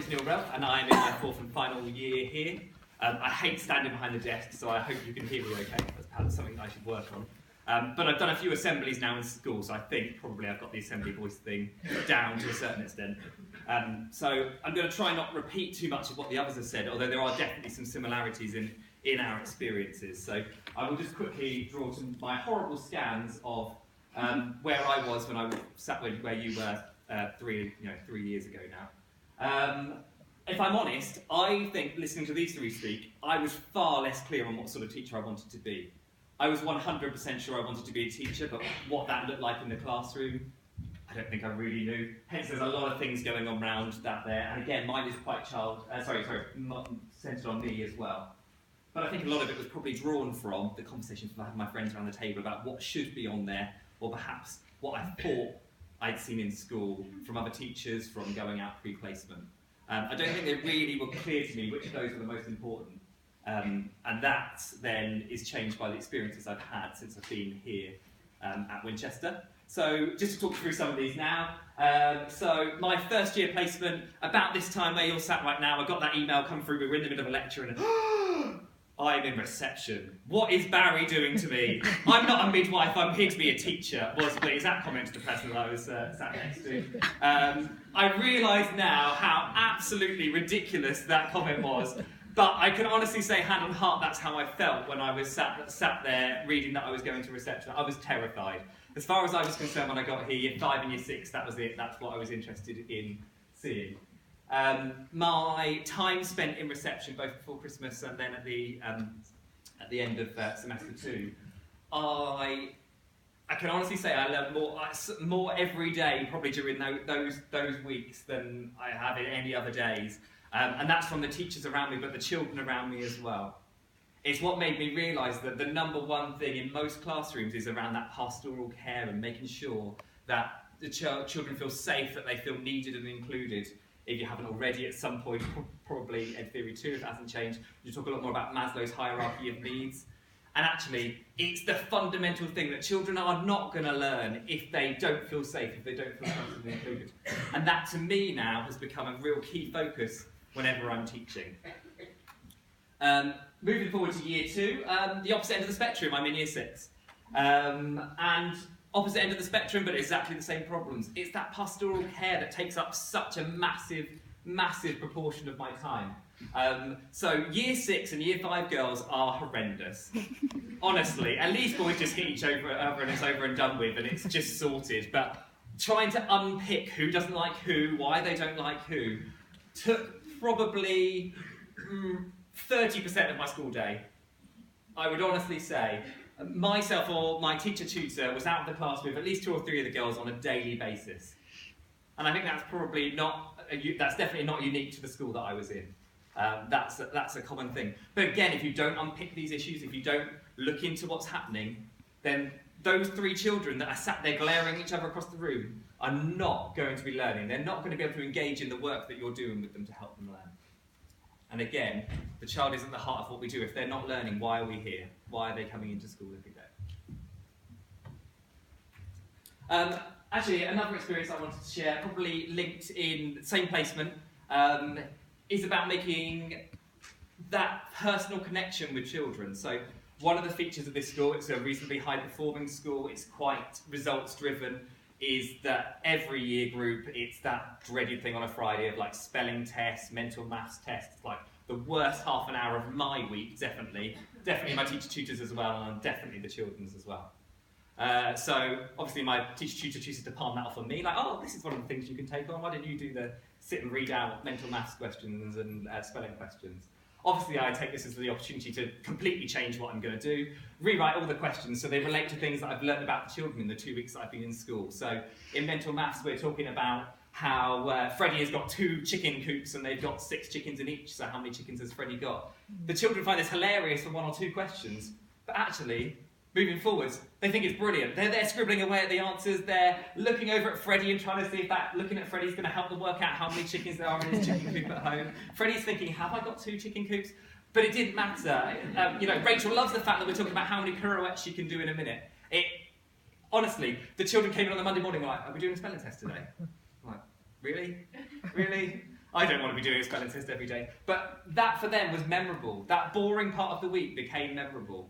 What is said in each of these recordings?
Neil Relf, and I'm in my 4th and final year here. I hate standing behind the desk, so I hope you can hear me okay. That's perhaps something that I should work on. But I've done a few assemblies now in school, so I think probably I've got the assembly voice thing down to a certain extent. So I'm going to try not repeat too much of what the others have said, although there are definitely some similarities in our experiences. So I will just quickly draw some my horrible scans of where I was when I sat where you were 3 years ago now. If I'm honest, I think, listening to these three speak, I was far less clear on what sort of teacher I wanted to be. I was 100% sure I wanted to be a teacher, but what that looked like in the classroom, I don't think I really knew. Hence, there's a lot of things going on around that there. And again, mine is quite centred on me as well. But I think a lot of it was probably drawn from the conversations I had with my friends around the table about what should be on there, or perhaps what I thought I'd seen in school from other teachers, from going out pre-placement. I don't think they really were clear to me which of those were the most important. And that then is changed by the experiences I've had since I've been here at Winchester. So just to talk through some of these now. So my first year placement, about this time where you're sat right now, I got that email come through, we were in the middle of a lecture and I'm in reception. What is Barry doing to me? I'm not a midwife, I'm here to be a teacher, was the exact comment to the person that I was sat next to. I realise now how absolutely ridiculous that comment was, but I can honestly say, hand on heart, that's how I felt when I was sat there reading that I was going to reception. I was terrified. As far as I was concerned when I got here, year 5 and year 6, that was it, that's what I was interested in seeing. My time spent in reception, both before Christmas and then at the end of semester 2, I can honestly say I learned more every day, probably during those weeks, than I have in any other days. And that's from the teachers around me, but the children around me as well. It's what made me realise that the number one thing in most classrooms is around that pastoral care and making sure that the children feel safe, that they feel needed and included. If you haven't already, at some point, probably Ed Theory 2, if it hasn't changed, you talk a lot more about Maslow's hierarchy of needs. And actually, it's the fundamental thing that children are not going to learn if they don't feel safe, if they don't feel comfortable and included. And that, to me, now has become a real key focus whenever I'm teaching. Moving forward to year 2, the opposite end of the spectrum, I'm in year 6. And opposite end of the spectrum, but exactly the same problems. It's that pastoral care that takes up such a massive, massive proportion of my time. So year 6 and year 5 girls are horrendous. Honestly, at least boys just hit each other and it's over and done with and it's just sorted. But trying to unpick who doesn't like who, why they don't like who, took probably 30% of my school day. I would honestly say. Myself or my teacher tutor was out of the class with at least 2 or 3 of the girls on a daily basis. And I think that's probably that's definitely not unique to the school that I was in. That's a common thing. But again, if you don't unpick these issues, if you don't look into what's happening, then those 3 children that are sat there glaring at each other across the room are not going to be learning. They're not going to be able to engage in the work that you're doing with them to help them learn. And again, the child is at the heart of what we do. If they're not learning, why are we here? Why are they coming into school every day? Actually, another experience I wanted to share, probably linked in the same placement, is about making that personal connection with children. So one of the features of this school, it's a reasonably high-performing school, it's quite results-driven, is that every year group, it's that dreaded thing on a Friday of like spelling tests, mental maths tests, like the worst half an hour of my week, definitely. Definitely my teacher tutors as well, and definitely the children's as well. So obviously my teacher tutor chooses to palm that off on me, like, oh, this is one of the things you can take on, why don't you do the sit and read out mental maths questions and spelling questions. Obviously I take this as the opportunity to completely change what I'm going to do, rewrite all the questions so they relate to things that I've learned about the children in the 2 weeks that I've been in school. So in mental maths we're talking about how Freddie has got 2 chicken coops and they've got 6 chickens in each, so how many chickens has Freddie got? The children find this hilarious for 1 or 2 questions, but actually, moving forwards, they think it's brilliant. They're there scribbling away at the answers, they're looking over at Freddie and trying to see if looking at Freddie's going to help them work out how many chickens there are in his chicken coop at home. Freddie's thinking, have I got 2 chicken coops? But it didn't matter. Rachel loves the fact that we're talking about how many pirouettes she can do in a minute. Honestly, the children came in on the Monday morning like, are we doing a spelling test today? I'm like, really? Really? I don't want to be doing a spelling test every day. But that for them was memorable. That boring part of the week became memorable.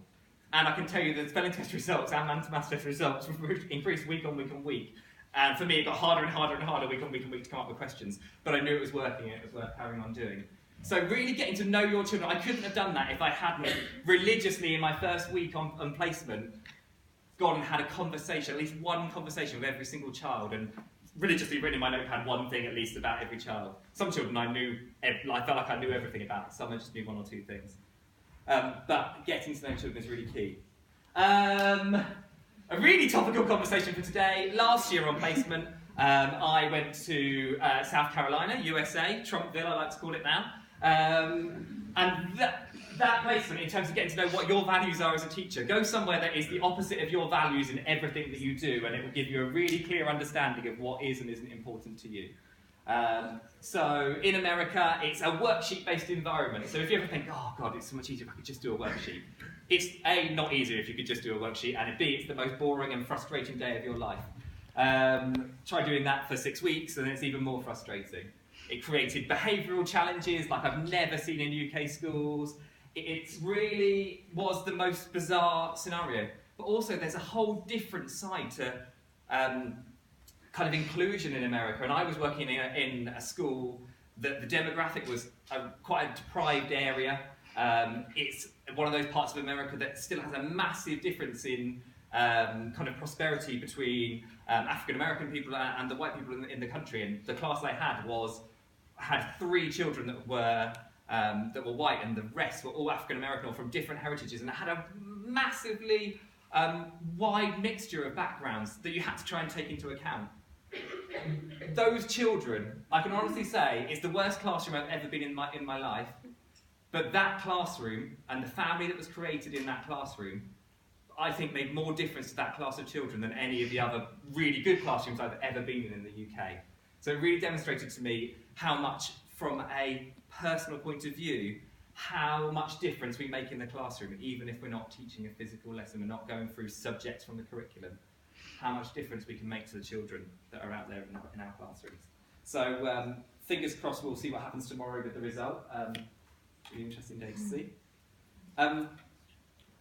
And I can tell you that spelling test results and maths test results increased week on week on week. And for me, it got harder and harder and harder week on week on week to come up with questions. But I knew it was working, and it was worth carrying on doing. So really getting to know your children. I couldn't have done that if I hadn't religiously in my first week on placement gone and had a conversation, at least one conversation with every single child, and religiously written in my notepad one thing at least about every child. Some children I felt like I knew everything about. Some I just knew one or two things. But getting to know children is really key. A really topical conversation for today. Last year on placement, I went to South Carolina, USA, Trumpville I like to call it now. And that placement, in terms of getting to know what your values are as a teacher, go somewhere that is the opposite of your values in everything that you do, and it will give you a really clear understanding of what is and isn't important to you. So in America, it's a worksheet-based environment. So if you ever think, oh God, it's so much easier if I could just do a worksheet, it's A, not easier if you could just do a worksheet, and B, it's the most boring and frustrating day of your life. Try doing that for 6 weeks, and it's even more frustrating. It created behavioural challenges like I've never seen in UK schools. It really was the most bizarre scenario. But also there's a whole different side to kind of inclusion in America. And I was working in a school that the demographic was quite a deprived area. It's one of those parts of America that still has a massive difference in kind of prosperity between African American people and the white people in the country. And the class I had 3 children that were white, and the rest were all African American or from different heritages, and it had a massively wide mixture of backgrounds that you had to try and take into account. Those children, I can honestly say, is the worst classroom I've ever been in my life. But that classroom and the family that was created in that classroom, I think made more difference to that class of children than any of the other really good classrooms I've ever been in the UK. So it really demonstrated to me how much, from a personal point of view, how much difference we make in the classroom, even if we're not teaching a physical lesson, we're not going through subjects from the curriculum, how much difference we can make to the children that are out there in our classrooms. So fingers crossed we'll see what happens tomorrow with the result. It'll be an interesting day to see.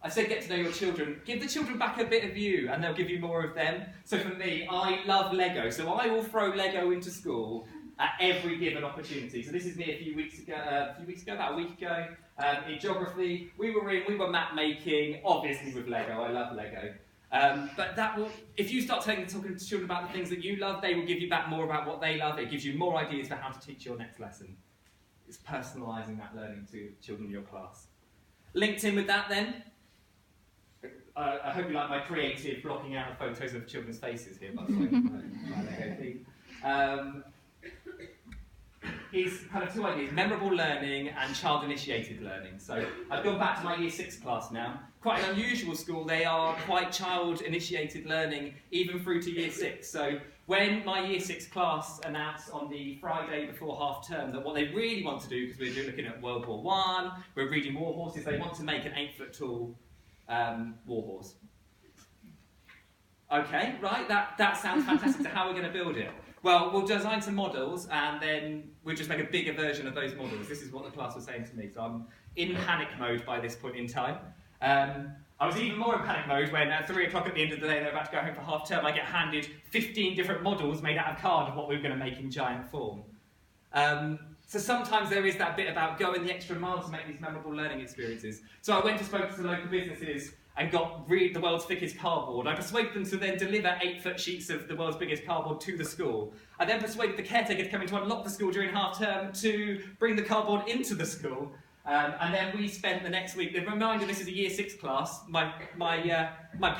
I said get to know your children. Give the children back a bit of you and they'll give you more of them. So for me, I love Lego. So I will throw Lego into school at every given opportunity. So this is me a few weeks ago, about a week ago. In geography, we were map making, obviously with Lego. I love Lego. But that will, if you start talking to children about the things that you love, they will give you back more about what they love. It gives you more ideas for how to teach your next lesson. It's personalising that learning to children in your class. Linked in with that then, I hope you like my creative blocking out of photos of children's faces here, by the way. My Lego theme. Is kind of 2 ideas, memorable learning and child-initiated learning. So I've gone back to my Year 6 class now. Quite an unusual school, they are quite child-initiated learning, even through to Year 6. So when my Year 6 class announced on the Friday before half-term that what they really want to do, because we're looking at World War I, we're reading war horses, they want to make an 8-foot-tall war horse. Okay, right, that sounds fantastic. So how are we going to build it? Well, we'll design some models and then we'll just make a bigger version of those models. This is what the class was saying to me. So I'm in panic mode by this point in time. I was even more in panic mode when at 3 o'clock at the end of the day, they're about to go home for half term, I get handed 15 different models made out of card of what we were going to make in giant form. So sometimes there is that bit about going the extra mile to make these memorable learning experiences. So I went and spoke to local businesses and got the world's thickest cardboard. I persuaded them to then deliver 8-foot sheets of the world's biggest cardboard to the school. I then persuaded the caretaker to come in to unlock the school during half term to bring the cardboard into the school. And then we spent the next week, the reminder this is a Year 6 class, my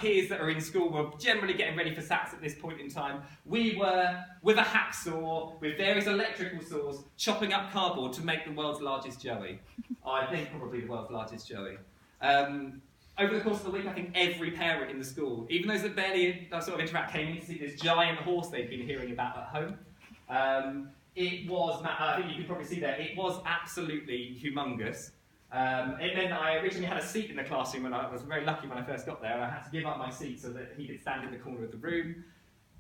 peers that are in school were generally getting ready for SATs at this point in time. We were, with a hacksaw, with various electrical saws, chopping up cardboard to make the world's largest Joey. I think probably the world's largest Joey. Over the course of the week, I think every parent in the school, even those that barely sort of interact, came in to see this giant horse they'd been hearing about at home. It was, I think you can probably see there, it was absolutely humongous. It meant that I originally had a seat in the classroom, and I was very lucky when I first got there. I had to give up my seat so that he could stand in the corner of the room.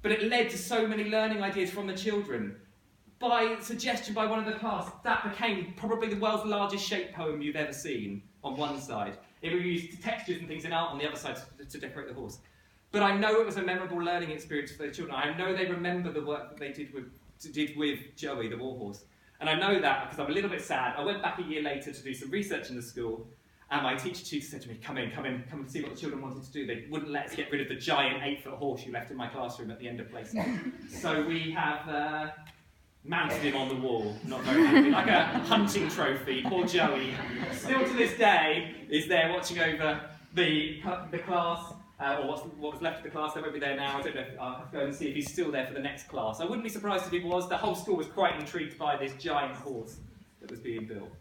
But it led to so many learning ideas from the children. by suggestion by one of the class, that became probably the world's largest shape poem you've ever seen on one side. It would use textures and things in art on the other side to decorate the horse. But I know it was a memorable learning experience for the children. I know they remember the work that they did with Joey, the warhorse. And I know that because I'm a little bit sad. I went back a year later to do some research in the school, and my teacher said to me, come and see what the children wanted to do. They wouldn't let us get rid of the giant 8-foot horse you left in my classroom at the end of play. So we have mounted him on the wall, not very happy, like a hunting trophy. Poor Joey, still to this day, is there watching over the class, or what was left of the class. They won't be there now. I don't know if I'll have to go and see if he's still there for the next class. I wouldn't be surprised if he was. The whole school was quite intrigued by this giant horse that was being built.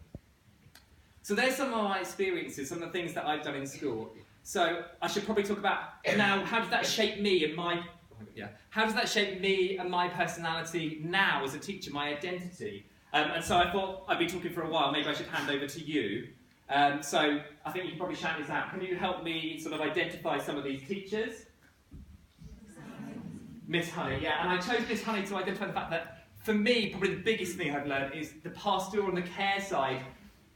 So there's some of my experiences, some of the things that I've done in school. So I should probably talk about now, how does that shape me and my personality now as a teacher, my identity? And so I thought I've been talking for a while, maybe I should hand over to you. So I think you can probably shout this out. Can you help me sort of identify some of these teachers? Miss Honey, yeah. And I chose Miss Honey to identify the fact that, for me, probably the biggest thing I've learned is the pastoral and the care side.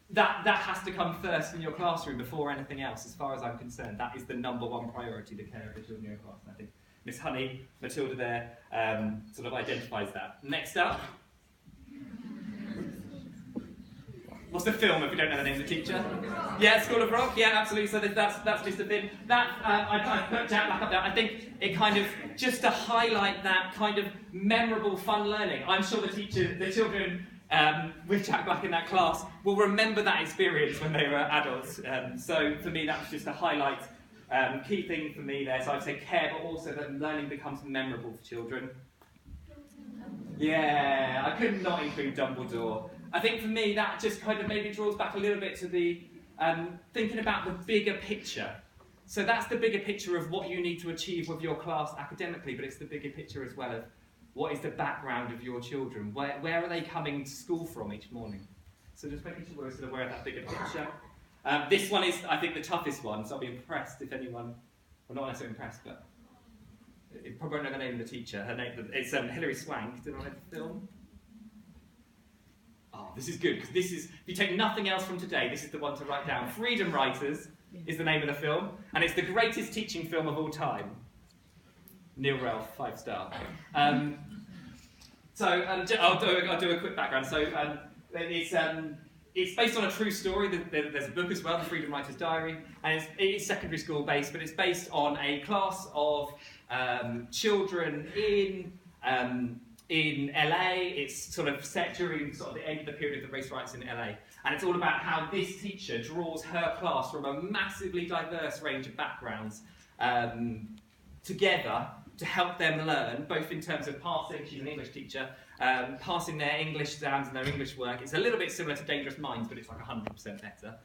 That has to come first in your classroom before anything else, as far as I'm concerned. That is the #1 priority, the care of the children in your class. And I think Miss Honey, Matilda there, sort of identifies that. Next up. What's the film if you don't know the name of the teacher? Yeah, School of Rock, yeah, absolutely. So that's Mr. Finn. That, I put Jack back up there. I think it kind of, just to highlight that kind of memorable, fun learning. I'm sure the children with Jack Black in that class will remember that experience when they were adults. So for me, that was just a highlight, key thing for me there. So I'd say care, but also that learning becomes memorable for children. Yeah, I could not include Dumbledore. I think for me, that just kind of maybe draws back a little bit to the thinking about the bigger picture. So that's the bigger picture of what you need to achieve with your class academically, but it's the bigger picture as well of what is the background of your children? Where are they coming to school from each morning? So just making sure we're sort of aware of that bigger picture. This one is, I think, the toughest one, so I'll be impressed if anyone, well, not necessarily impressed, but you probably won't know the name of the teacher. Her name, it's Hilary Swank. Did I know the film? Oh, this is good, because this is, if you take nothing else from today, this is the one to write down. Freedom Writers is the name of the film, and it's the greatest teaching film of all time. Neil Relf, 5-star. I'll do a quick background. So it's based on a true story. There's a book as well, The Freedom Writer's Diary, and it's secondary school based, but it's based on a class of children in LA. It's sort of set during sort of the end of the period of the race riots in LA, and it's all about how this teacher draws her class from a massively diverse range of backgrounds together to help them learn, both in terms of passing, she's an English teacher, passing their English exams and their English work. It's a little bit similar to Dangerous Minds, but it's like 100% better,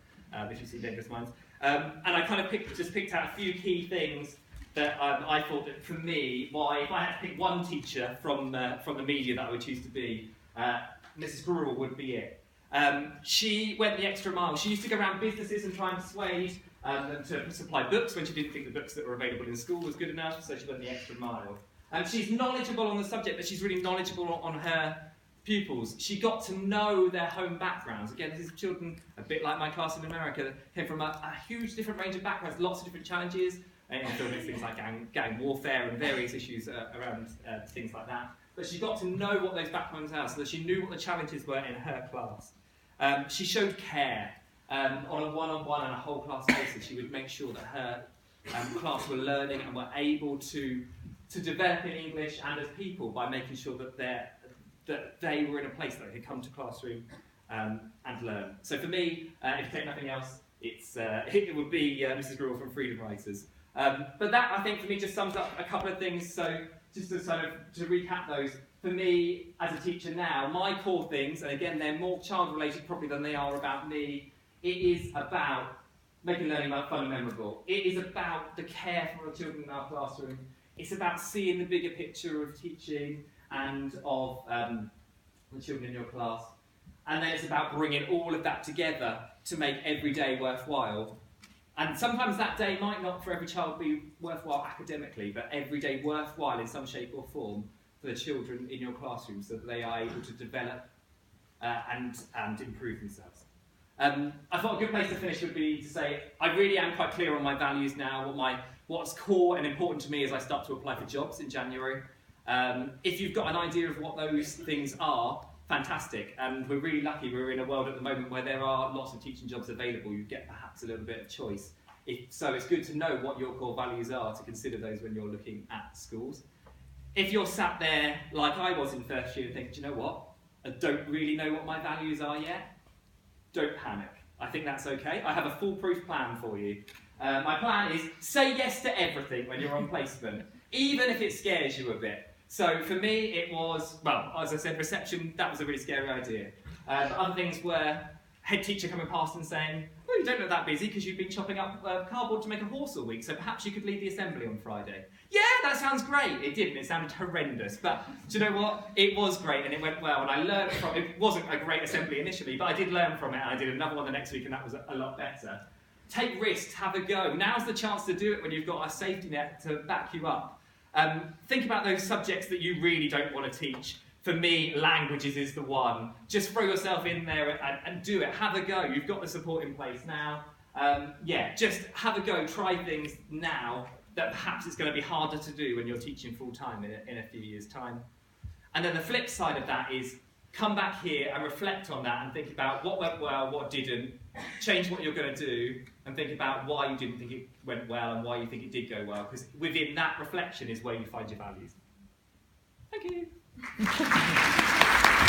if you've seen Dangerous Minds. And I kind of picked out a few key things that I thought that, for me, if I had to pick one teacher from the media that I would choose to be, Mrs. Gruel would be it. She went the extra mile. She used to go around businesses and try and persuade them to supply books when she didn't think the books that were available in school was good enough, so she went the extra mile. She's knowledgeable on the subject, but she's really knowledgeable on her pupils. She got to know their home backgrounds. Again, this is children, a bit like my class in America, that came from a huge different range of backgrounds, lots of different challenges, including things like gang warfare and various issues around things like that. But she got to know what those backgrounds are, so that she knew what the challenges were in her class. She showed care. On a one-on-one and a whole class basis, she would make sure that her class were learning and were able to develop in English and as people by making sure that they were in a place that they could come to classroom and learn. So for me, if you take nothing else, it would be Mrs. Gruel from Freedom Writers. But that, I think, for me, just sums up a couple of things. So just to sort of to recap those, for me as a teacher now, my core things, and again, they're more child-related probably than they are about me. It is about making learning fun and memorable. It is about the care for the children in our classroom. It's about seeing the bigger picture of teaching and of the children in your class. And then it's about bringing all of that together to make every day worthwhile. And sometimes that day might not for every child be worthwhile academically, but every day worthwhile in some shape or form for the children in your classroom so that they are able to develop and improve themselves. I thought a good place to finish would be to say I really am quite clear on my values now, what's core and important to me as I start to apply for jobs in January. If you've got an idea of what those things are, fantastic. And we're really lucky we're in a world at the moment where there are lots of teaching jobs available. You get perhaps a little bit of choice. So it's good to know what your core values are to consider those when you're looking at schools. If you're sat there like I was in first year and think, do you know what? I don't really know what my values are yet. Don't panic. I think that's okay. I have a foolproof plan for you. My plan is say yes to everything when you're on placement, even if it scares you a bit. So for me, it was, well, as I said, reception, that was a really scary idea. Other things were head teacher coming past and saying, well, you don't look that busy because you've been chopping up cardboard to make a horse all week, so perhaps you could lead the assembly on Friday. Yeah, that sounds great. It didn't. It sounded horrendous. But do you know what? It was great and it went well. And I learned from it. It wasn't a great assembly initially, but I did learn from it. And I did another one the next week and that was a lot better. Take risks, have a go. Now's the chance to do it when you've got a safety net to back you up. Think about those subjects that you really don't want to teach. For me, languages is the one. Just throw yourself in there and do it. Have a go. You've got the support in place now. Yeah, just have a go. Try things now that perhaps it's going to be harder to do when you're teaching full-time in a few years' time. And then the flip side of that is come back here and reflect on that and think about what went well, what didn't, change what you're going to do, and think about why you didn't think it went well and why you think it did go well, because within that reflection is where you find your values. Thank you.